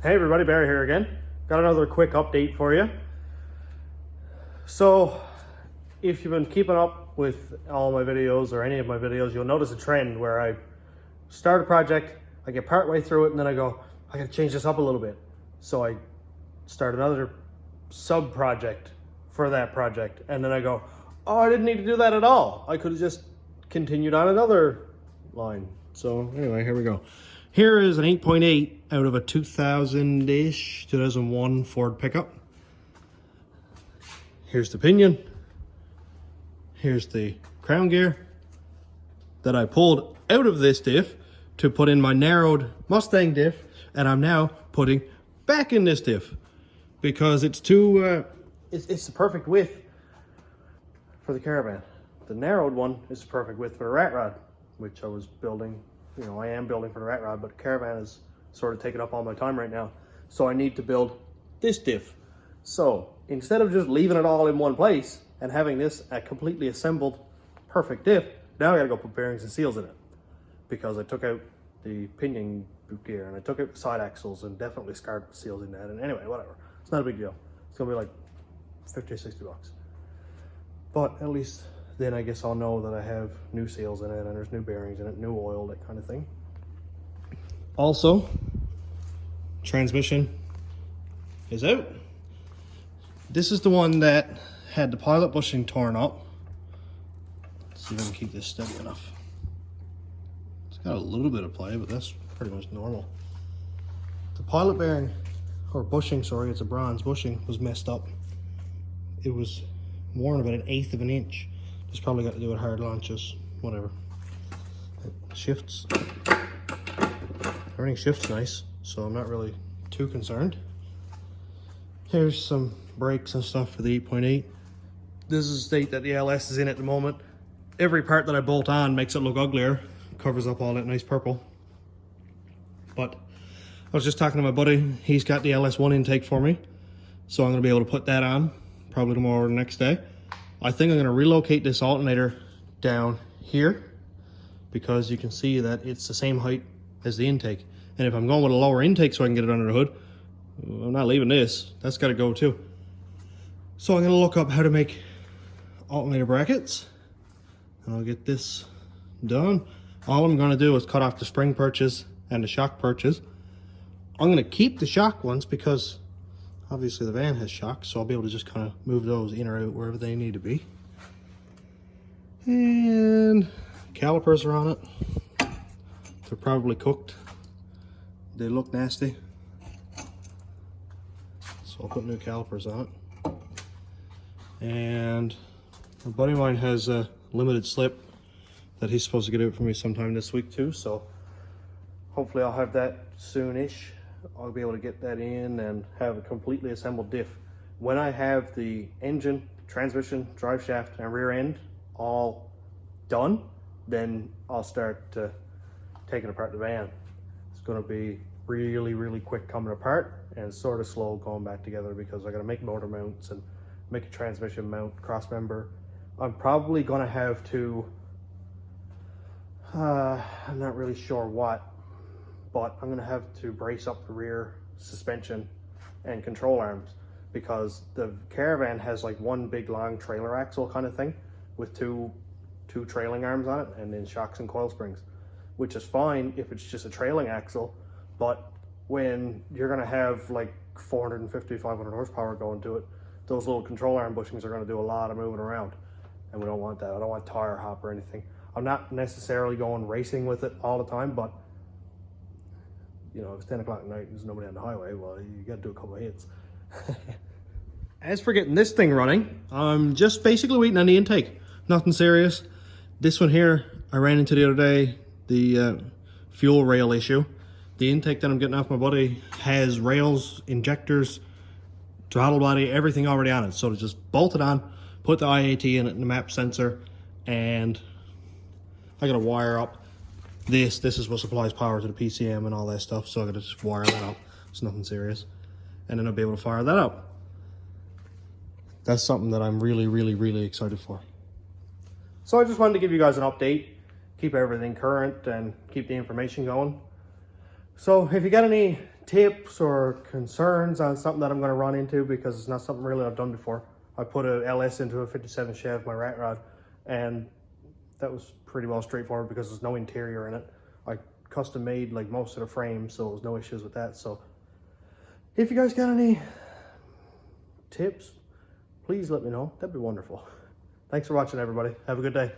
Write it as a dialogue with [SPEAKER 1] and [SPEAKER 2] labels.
[SPEAKER 1] Hey everybody, Barry here again. Got another quick update for you. So, if you've been keeping up with all my videos or any of my videos, you'll notice a trend where I start a project, I get part way through it, and then I go, I gotta change this up a little bit. So I start another sub project for that project, and then I go, oh, I didn't need to do that at all. I could have just continued on another line. So anyway, here we go. Here is an 8.8 out of a 2000-ish, 2001 Ford pickup. Here's the pinion. Here's the crown gear that I pulled out of this diff to put in my narrowed Mustang diff, and I'm now putting back in this diff because it's too, it's the perfect width for the Caravan. The narrowed one is the perfect width for the rat rod, which I was building. You know, I am building for the rat rod, but the Caravan is sort of taking up all my time right now. So I need to build this diff. So instead of just leaving it all in one place and having this a completely assembled perfect diff, now I gotta go put bearings and seals in it because I took out the pinion boot gear and I took out the side axles and definitely scarred seals in that. And anyway, whatever. It's not a big deal. It's gonna be like 50 or 60 bucks. But at least then I guess I'll know that I have new seals in it and there's new bearings in it, new oil, that kind of thing. Also, transmission is out. This is the one that had the pilot bushing torn up. Let's see if I can keep this steady enough. It's got a little bit of play, but that's pretty much normal. The pilot bearing, or bushing, sorry, it's a bronze bushing, was messed up. It was worn about 1/8 of an inch. Just probably got to do with hard launches, whatever. It shifts. Everything shifts nice, so I'm not really too concerned. Here's some brakes and stuff for the 8.8. This is the state that the LS is in at the moment. Every part that I bolt on makes it look uglier. Covers up all that nice purple. But I was just talking to my buddy. He's got the LS1 intake for me. So I'm gonna be able to put that on probably tomorrow or the next day. I think I'm gonna relocate this alternator down here because you can see that it's the same height as the intake. And if I'm going with a lower intake so I can get it under the hood, I'm not leaving this. That's gotta go too. So I'm gonna look up how to make alternator brackets and I'll get this done. All I'm gonna do is cut off the spring perches and the shock perches. I'm gonna keep the shock ones because obviously the van has shocks, so I'll be able to just kind of move those in or out wherever they need to be. And calipers are on it. They're probably cooked. They look nasty. So I'll put new calipers on it. And a buddy of mine has a limited slip that he's supposed to get out for me sometime this week too, so hopefully I'll have that soonish. I'll be able to get that in and have a completely assembled diff. When I have the engine, transmission, drive shaft, and rear end all done, then I'll start taking apart the van. It's going to be really, really quick coming apart and sort of slow going back together because I got to make motor mounts and make a transmission mount, cross member. I'm probably going to have to, I'm not really sure what, but I'm gonna have to brace up the rear suspension and control arms because the Caravan has like one big long trailer axle kind of thing with two trailing arms on it and then shocks and coil springs, which is fine if it's just a trailing axle, but when you're gonna have like 450, 500 horsepower going to it, those little control arm bushings are gonna do a lot of moving around, and we don't want that. I don't want tire hop or anything. I'm not necessarily going racing with it all the time, but you know, if it's 10 o'clock at night and there's nobody on the highway, well, you got to do a couple of hits. As for getting this thing running, I'm just basically waiting on the intake. Nothing serious. This one here, I ran into the other day, the fuel rail issue. The intake that I'm getting off my buddy has rails, injectors, throttle body, everything already on it. So to just bolt it on, put the IAT in it and the map sensor, and I got to wire up. This is what supplies power to the PCM and all that stuff, so I gotta just wire that up. It's nothing serious. And then I'll be able to fire that up. That's something that I'm really, really, really excited for. So I just wanted to give you guys an update, keep everything current and keep the information going. So if you got any tips or concerns on something that I'm going to run into, because it's not something really I've done before. I put a LS into a 57 Chev, my rat rod, and that was pretty well straightforward because there's no interior in it. I custom made like most of the frame, so there's no issues with that. So if you guys got any tips, please let me know. That'd be wonderful. Thanks for watching, everybody. Have a good day.